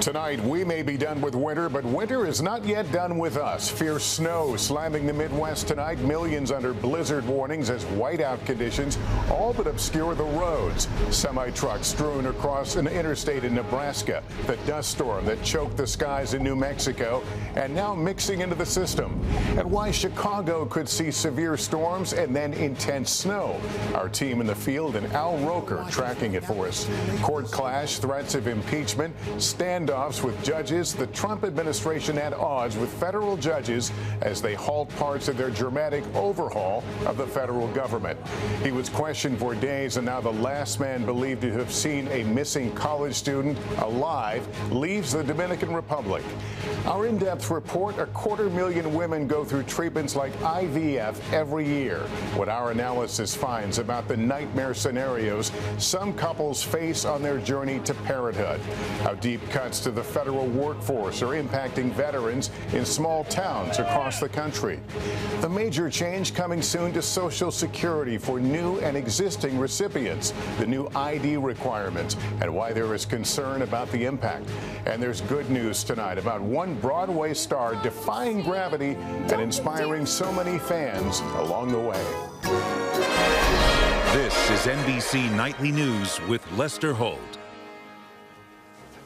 Tonight, we may be done with winter, but winter is not yet done with us. Fierce snow slamming the Midwest tonight. Millions under blizzard warnings as whiteout conditions all but obscure the roads. Semi-trucks strewn across an interstate in Nebraska. The dust storm that choked the skies in New Mexico and now mixing into the system. And why Chicago could see severe storms and then intense snow. Our team in the field and Al Roker tracking it for us. Court clash, threats of impeachment, standoffs with judges, the Trump administration at odds with federal judges as they halt parts of their dramatic overhaul of the federal government. He was questioned for days, and now the last man believed to have seen a missing college student alive leaves the Dominican Republic. Our in-depth report: 250,000 women go through treatments like IVF every year. What our analysis finds about the nightmare scenarios some couples face on their journey to parenthood. How deep cuts to the federal workforce are impacting veterans in small towns across the country. The major change coming soon to Social Security for new and existing recipients, the new ID requirements, and why there is concern about the impact. And there's good news tonight about one Broadway star defying gravity and inspiring so many fans along the way. This is NBC Nightly News with Lester Holt.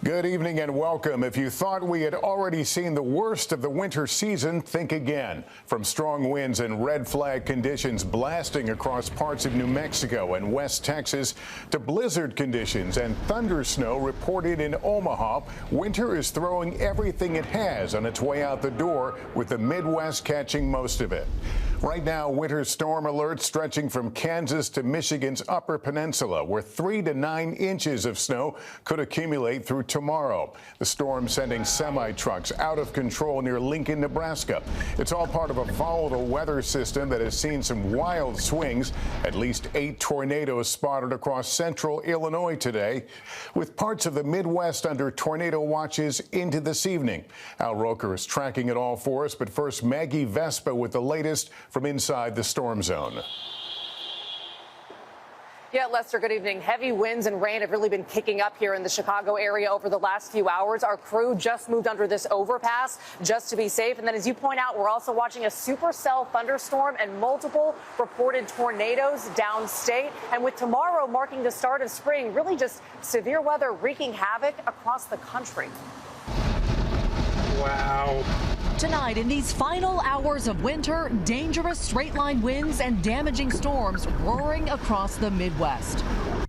Good evening and welcome. If you thought we had already seen the worst of the winter season, think again. From strong winds and red flag conditions blasting across parts of New Mexico and West Texas to blizzard conditions and thunder snow reported in Omaha, winter is throwing everything it has on its way out the door, with the Midwest catching most of it. Right now, winter storm alerts stretching from Kansas to Michigan's Upper Peninsula, where 3 to 9 inches of snow could accumulate through tomorrow. The storm sending semi-trucks out of control near Lincoln, Nebraska. It's all part of a volatile weather system that has seen some wild swings. At least 8 tornadoes spotted across central Illinois today, with parts of the Midwest under tornado watches into this evening. Al Roker is tracking it all for us, but first, Maggie Vespa with the latest from inside the storm zone. Yeah, Lester, good evening. Heavy winds and rain have really been kicking up here in the Chicago area over the last few hours. Our crew just moved under this overpass just to be safe. And then, as you point out, we're also watching a supercell thunderstorm and multiple reported tornadoes downstate. And with tomorrow marking the start of spring, really just severe weather wreaking havoc across the country. Wow. Tonight, in these final hours of winter, dangerous straight-line winds and damaging storms roaring across the Midwest.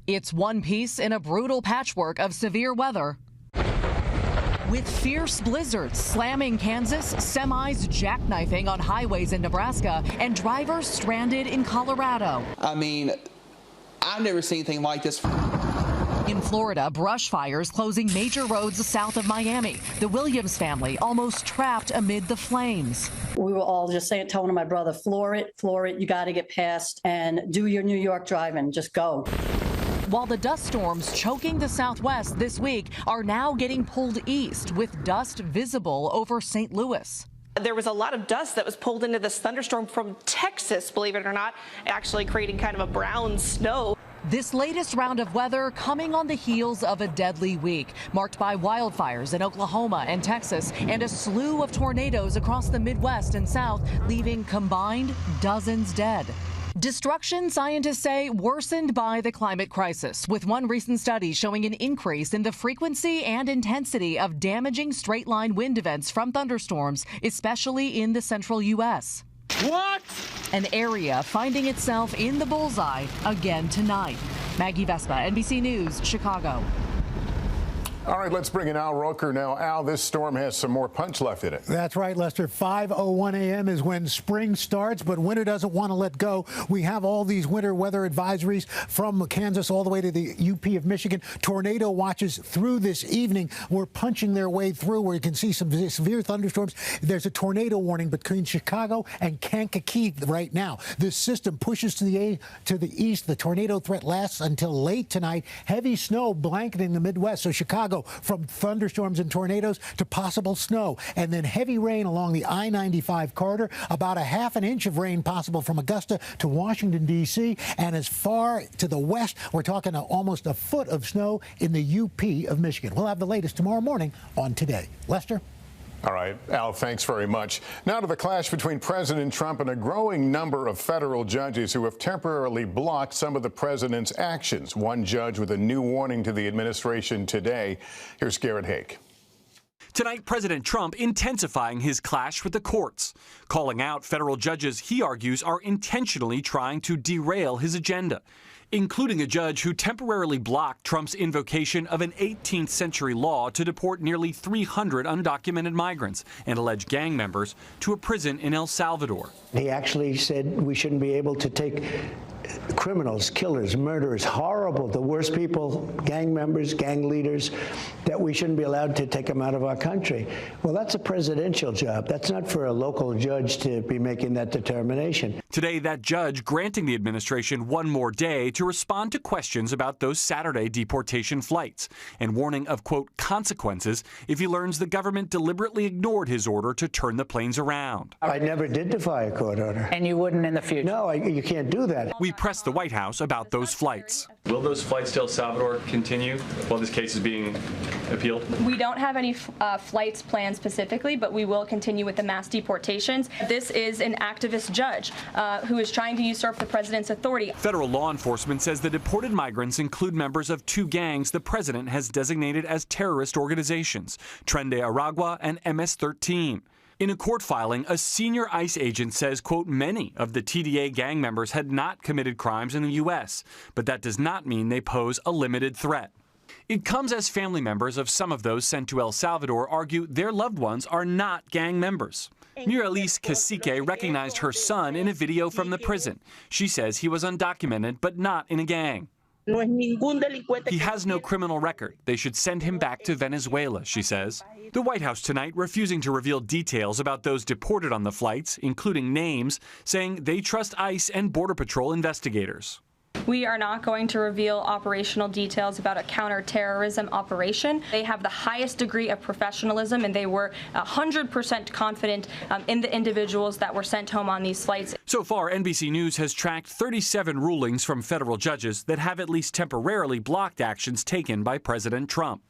It's one piece in a brutal patchwork of severe weather. With fierce blizzards slamming Kansas, semis jackknifing on highways in Nebraska, and drivers stranded in Colorado. I mean, I've never seen anything like this. In Florida, brush fires closing major roads south of Miami. The Williams family almost trapped amid the flames. We were all just telling my brother, floor it, you got to get past and do your New York driving, just go. While the dust storms choking the Southwest this week are now getting pulled east, with dust visible over St. Louis. There was a lot of dust that was pulled into this thunderstorm from Texas, believe it or not, actually creating kind of a brown snow. This latest round of weather coming on the heels of a deadly week, marked by wildfires in Oklahoma and Texas and a slew of tornadoes across the Midwest and South, leaving combined dozens dead. Destruction, scientists say, worsened by the climate crisis, with one recent study showing an increase in the frequency and intensity of damaging straight-line wind events from thunderstorms, especially in the central U.S. What? An area finding itself in the bullseye again tonight. Maggie Vespa, NBC News, Chicago. All right, let's bring in Al Roker now. Al, this storm has some more punch left in it. That's right, Lester. 5:01 a.m. is when spring starts, but winter doesn't want to let go. We have all these winter weather advisories from Kansas all the way to the UP of Michigan. Tornado watches through this evening. We're punching their way through where you can see some severe thunderstorms. There's a tornado warning between Chicago and Kankakee right now. This system pushes to the east. The tornado threat lasts until late tonight. Heavy snow blanketing the Midwest, so Chicago Chicago, from thunderstorms and tornadoes to possible snow, and then heavy rain along the I-95 corridor, about a half an inch of rain possible from Augusta to Washington, D.C., and as far to the west, we're talking almost a foot of snow in the UP of Michigan. We'll have the latest tomorrow morning on Today. Lester? All right, Al, thanks very much. Now to the clash between President Trump and a growing number of federal judges who have temporarily blocked some of the president's actions. One judge with a new warning to the administration today. Here's Garrett Haake. Tonight, President Trump intensifying his clash with the courts, calling out federal judges he argues are intentionally trying to derail his agenda, including a judge who temporarily blocked Trump's invocation of an 18th century law to deport nearly 300 undocumented migrants and alleged gang members to a prison in El Salvador. He actually said we shouldn't be able to take criminals, killers, murderers, horrible, the worst people, gang members, gang leaders, that we shouldn't be allowed to take them out of our country. Well, that's a presidential job. That's not for a local judge to be making that determination. Today, that judge granting the administration one more day to respond to questions about those Saturday deportation flights and warning of, quote, consequences if he learns the government deliberately ignored his order to turn the planes around. I never did defy a court order. And you wouldn't in the future? No, you can't do that. We pressed the White House about those flights. Will those flights to El Salvador continue while this case is being appealed? We don't have any flights planned specifically, but we will continue with the mass deportations. This is an activist judge who is trying to usurp the president's authority. Federal law enforcement says the deported migrants include members of two gangs the president has designated as terrorist organizations, Tren de Aragua and MS-13. In a court filing, a senior ICE agent says, quote, many of the TDA gang members had not committed crimes in the U.S., but that does not mean they pose a limited threat. It comes as family members of some of those sent to El Salvador argue their loved ones are not gang members. Miralis Cacique recognized her son in a video from the prison. She says he was undocumented, but not in a gang. He has no criminal record. They should send him back to Venezuela, she says. The White House tonight refusing to reveal details about those deported on the flights, including names, saying they trust ICE and Border Patrol investigators. We are not going to reveal operational details about a counterterrorism operation. They have the highest degree of professionalism, and they were 100% confident in the individuals that were sent home on these flights. So far, NBC News has tracked 37 rulings from federal judges that have at least temporarily blocked actions taken by President Trump,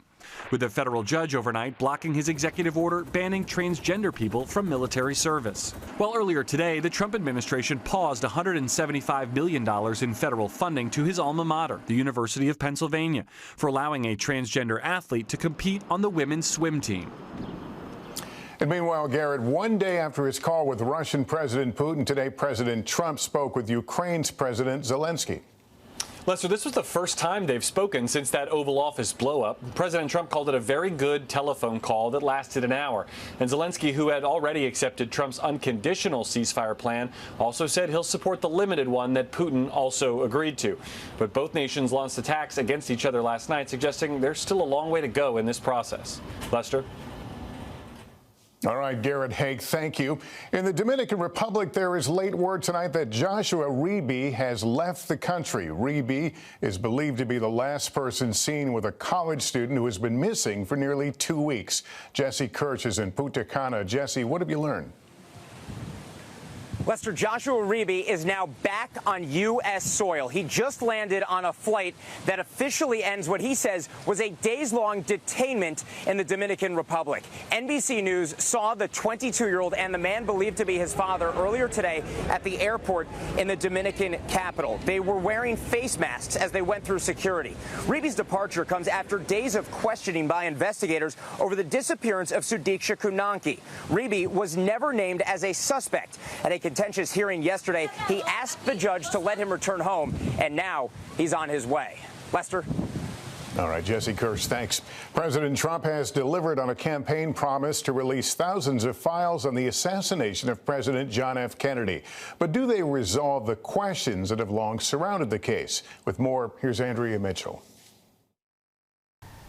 with a federal judge overnight blocking his executive order banning transgender people from military service. While earlier today, the Trump administration paused $175 million in federal funding to his alma mater, the University of Pennsylvania, for allowing a transgender athlete to compete on the women's swim team. And meanwhile, Garrett, one day after his call with Russian President Putin, today President Trump spoke with Ukraine's President Zelensky. Lester, this was the first time they've spoken since that Oval Office blow-up. President Trump called it a very good telephone call that lasted an hour. And Zelensky, who had already accepted Trump's unconditional ceasefire plan, also said he'll support the limited one that Putin also agreed to. But both nations launched attacks against each other last night, suggesting there's still a long way to go in this process. Lester? All right, Garrett Haake, thank you. In the Dominican Republic, there is late word tonight that Joshua Reeby has left the country. Reeby is believed to be the last person seen with a college student who has been missing for nearly 2 weeks. Jesse Kirsch is in Punta Cana. Jesse, what have you learned? Lester, Joshua Reeby is now back on U.S. soil. He just landed on a flight that officially ends what he says was a days-long detainment in the Dominican Republic. NBC News saw the 22-year-old and the man believed to be his father earlier today at the airport in the Dominican capital. They were wearing face masks as they went through security. Reeby's departure comes after days of questioning by investigators over the disappearance of Sudiksha Kunanki. Reeby was never named as a suspect at a contentious hearing yesterday. He asked the judge to let him return home, and now he's on his way. Lester? All right, Jesse Kirsch, thanks. President Trump has delivered on a campaign promise to release thousands of files on the assassination of President John F. Kennedy. But do they resolve the questions that have long surrounded the case? With more, here's Andrea Mitchell.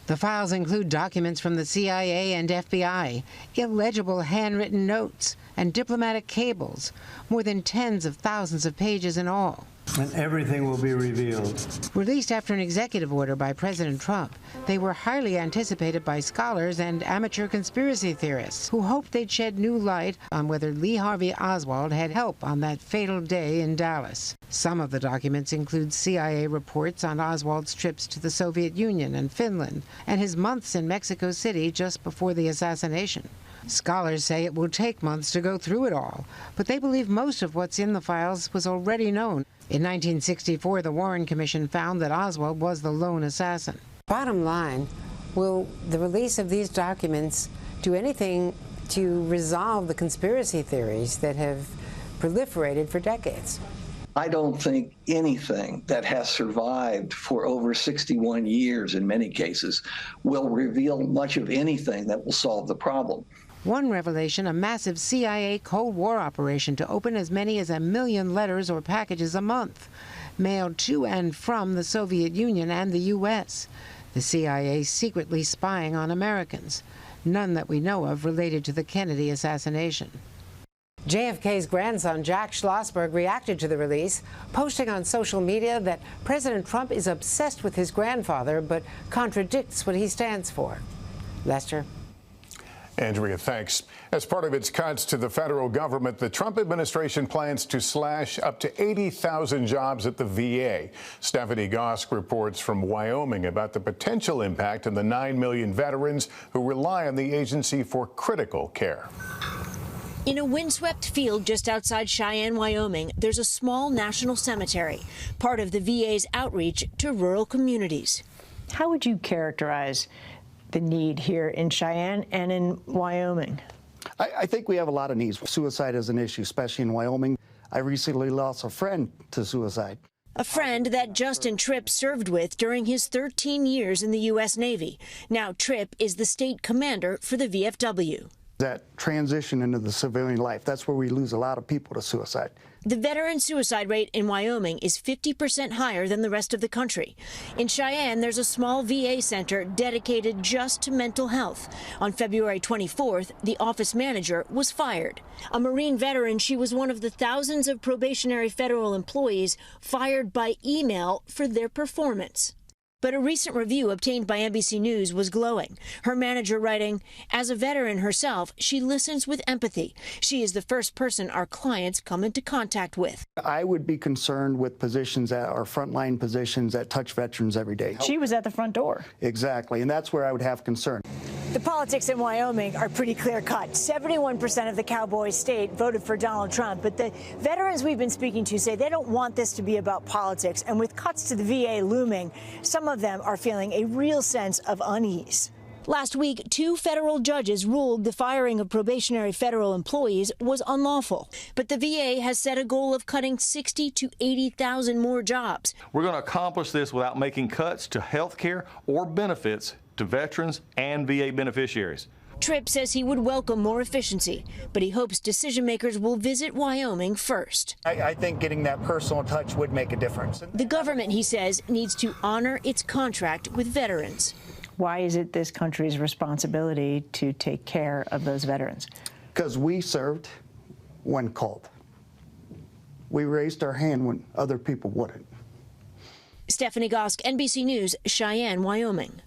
The files include documents from the CIA and FBI, illegible handwritten notes, and diplomatic cables, more than tens of thousands of pages in all. and everything will be revealed. Released after an executive order by President Trump, they were highly anticipated by scholars and amateur conspiracy theorists who hoped they'd shed new light on whether Lee Harvey Oswald had help on that fatal day in Dallas. Some of the documents include CIA reports on Oswald's trips to the Soviet Union and Finland and his months in Mexico City just before the assassination. Scholars say it will take months to go through it all, but they believe most of what's in the files was already known. In 1964, the Warren Commission found that Oswald was the lone assassin. Bottom line, will the release of these documents do anything to resolve the conspiracy theories that have proliferated for decades? I don't think anything that has survived for over 61 years in many cases will reveal much of anything that will solve the problem. One revelation, a massive CIA Cold War operation to open as many as 1 million letters or packages a month, mailed to and from the Soviet Union and the U.S. The CIA secretly spying on Americans, none that we know of related to the Kennedy assassination. JFK's grandson, Jack Schlossberg, reacted to the release, posting on social media that President Trump is obsessed with his grandfather, but contradicts what he stands for. Lester? Andrea, thanks. As part of its cuts to the federal government, the Trump administration plans to slash up to 80,000 jobs at the VA. Stephanie Gosk reports from Wyoming about the potential impact on the 9 million veterans who rely on the agency for critical care. In a windswept field just outside Cheyenne, Wyoming, there's a small national cemetery, part of the VA's outreach to rural communities. How would you characterize the need here in Cheyenne and in Wyoming? I think we have a lot of needs. Suicide is an issue, especially in Wyoming. I recently lost a friend to suicide. A friend that Justin Tripp served with during his 13 years in the U.S. Navy. Now Tripp is the state commander for the VFW. That transition into the civilian life, that's where we lose a lot of people to suicide. The veteran suicide rate in Wyoming is 50% higher than the rest of the country. In Cheyenne, there's a small VA center dedicated just to mental health. On February 24th, the office manager was fired. A Marine veteran, she was one of the thousands of probationary federal employees fired by email for their performance. But a recent review obtained by NBC News was glowing. Her manager writing, as a veteran herself, she listens with empathy. She is the first person our clients come into contact with. I would be concerned with positions that are frontline positions that touch veterans every day. She was at the front door. Exactly, and that's where I would have concern. The politics in Wyoming are pretty clear-cut. 71% of the cowboy state voted for Donald Trump, but the veterans we've been speaking to say they don't want this to be about politics, and with cuts to the VA looming, some of them are feeling a real sense of unease. Last week, 2 federal judges ruled the firing of probationary federal employees was unlawful. But the VA has set a goal of cutting 60,000 to 80,000 more jobs. We're going to accomplish this without making cuts to health care or benefits to veterans and VA beneficiaries. Tripp says he would welcome more efficiency, but he hopes decision makers will visit Wyoming first. I think getting that personal touch would make a difference. The government, he says, needs to honor its contract with veterans. Why is it this country's responsibility to take care of those veterans? Because we served when called. We raised our hand when other people wouldn't. Stephanie Gosk, NBC News, Cheyenne, Wyoming.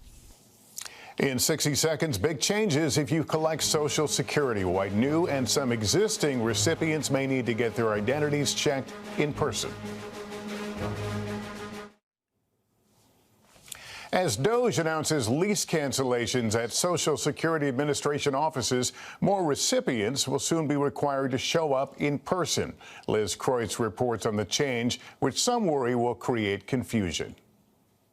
In 60 seconds, big changes if you collect Social Security. Why new and some existing recipients may need to get their identities checked in person. As DOJ announces lease cancellations at Social Security Administration offices, more recipients will soon be required to show up in person. Liz Kreutz reports on the change, which some worry will create confusion.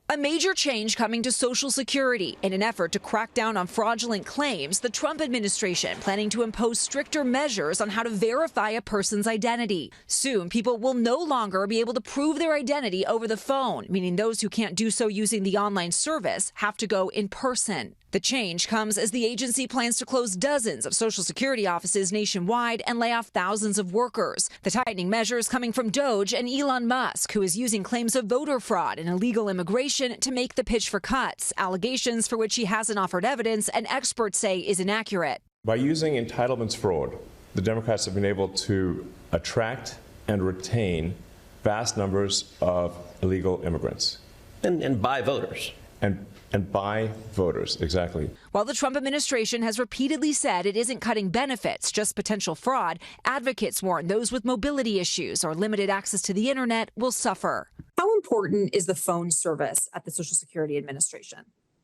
A major change coming to Social Security. In an effort to crack down on fraudulent claims, the Trump administration planning to impose stricter measures on how to verify a person's identity. Soon, people will no longer be able to prove their identity over the phone, meaning those who can't do so using the online service have to go in person. The change comes as the agency plans to close dozens of Social Security offices nationwide and lay off thousands of workers. The tightening measures coming from DOJ and Elon Musk, who is using claims of voter fraud and illegal immigration to make the pitch for cuts, allegations for which he hasn't offered evidence and experts say is inaccurate. By using entitlements fraud, the Democrats have been able to attract and retain vast numbers of illegal immigrants. And by voters. And by voters, exactly. While the Trump administration has repeatedly said it isn't cutting benefits, just potential fraud, advocates warn those with mobility issues or limited access to the internet will suffer. How important is the phone service at the Social Security Administration?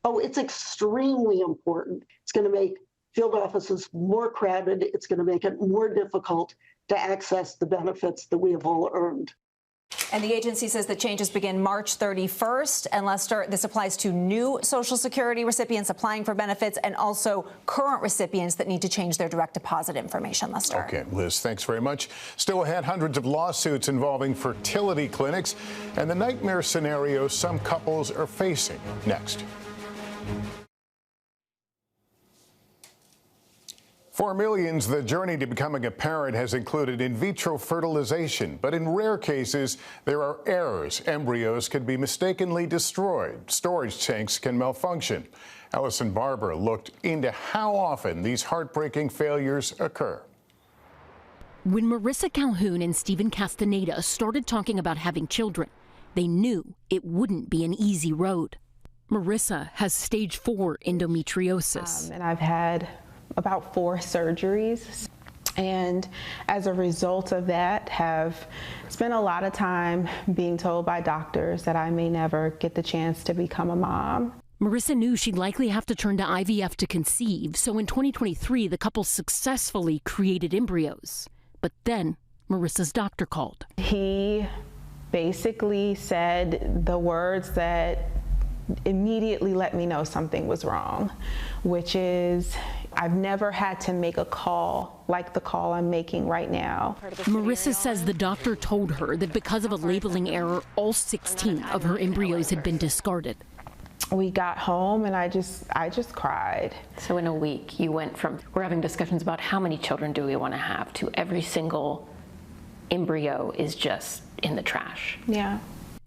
Oh, it's extremely important. It's going to make field offices more crowded. It's going to make it more difficult to access the benefits that we have all earned. And the agency says the changes begin March 31st. And Lester, this applies to new Social Security recipients applying for benefits and also current recipients that need to change their direct deposit information, Lester. Okay, Liz, thanks very much. Still ahead, hundreds of lawsuits involving fertility clinics and the nightmare scenarios some couples are facing. Next. For millions, the journey to becoming a parent has included in vitro fertilization, but in rare cases, there are errors. Embryos can be mistakenly destroyed. Storage tanks can malfunction. Allison Barber looked into how often these heartbreaking failures occur. When Marissa Calhoun and Stephen Castaneda started talking about having children, they knew it wouldn't be an easy road. Marissa has stage 4 endometriosis. And I've had about 4 surgeries, and as a result of that have spent a lot of time being told by doctors that I may never get the chance to become a mom. Marissa knew she'd likely have to turn to IVF to conceive, so in 2023 the couple successfully created embryos. But then Marissa's doctor called. He basically said the words that immediately let me know something was wrong, which is, I've never had to make a call like the call I'm making right now. Marissa says the doctor told her that because of a labeling error, all 16 of her embryos had been discarded. We got home and I just cried. So in a week, you went from, we're having discussions about how many children do we want to have, to every single embryo is just in the trash. Yeah.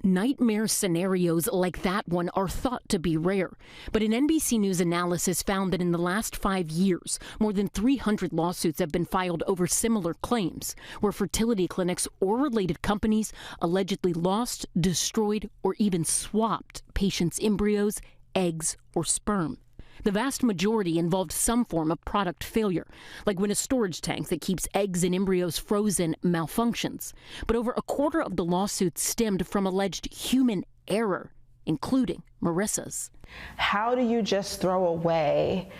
Nightmare scenarios like that one are thought to be rare, but an NBC News analysis found that in the last 5 years, more than 300 lawsuits have been filed over similar claims, where fertility clinics or related companies allegedly lost, destroyed, or even swapped patients' embryos, eggs, or sperm. The vast majority involved some form of product failure, like when a storage tank that keeps eggs and embryos frozen malfunctions. But over a quarter of the lawsuits stemmed from alleged human error, including Marissa's. How do you just throw away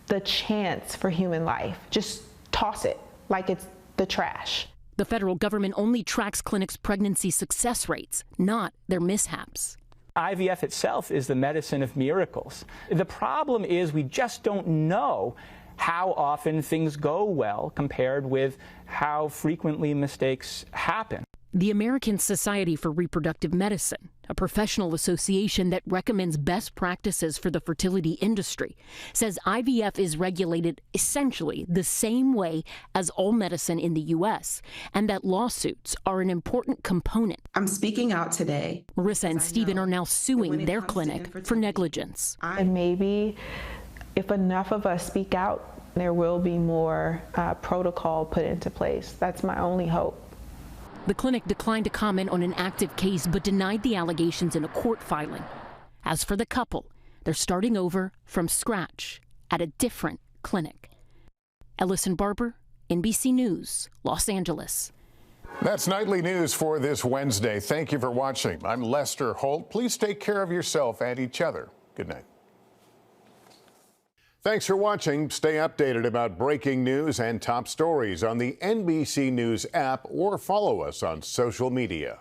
the chance for human life? Just toss it like it's the trash. The federal government only tracks clinics' pregnancy success rates, not their mishaps. IVF itself is the medicine of miracles. The problem is we just don't know how often things go well compared with how frequently mistakes happen. The American Society for Reproductive Medicine, a professional association that recommends best practices for the fertility industry, says IVF is regulated essentially the same way as all medicine in the U.S., and that lawsuits are an important component. I'm speaking out today. Marissa and Stephen are now suing their clinic for negligence. And maybe if enough of us speak out, there will be more protocol put into place. That's my only hope. The clinic declined to comment on an active case but denied the allegations in a court filing. As for the couple, they're starting over from scratch at a different clinic. Ellison Barber, NBC News, Los Angeles. That's Nightly News for this Wednesday. Thank you for watching. I'm Lester Holt. Please take care of yourself and each other. Good night. Thanks for watching. Stay updated about breaking news and top stories on the NBC News app or follow us on social media.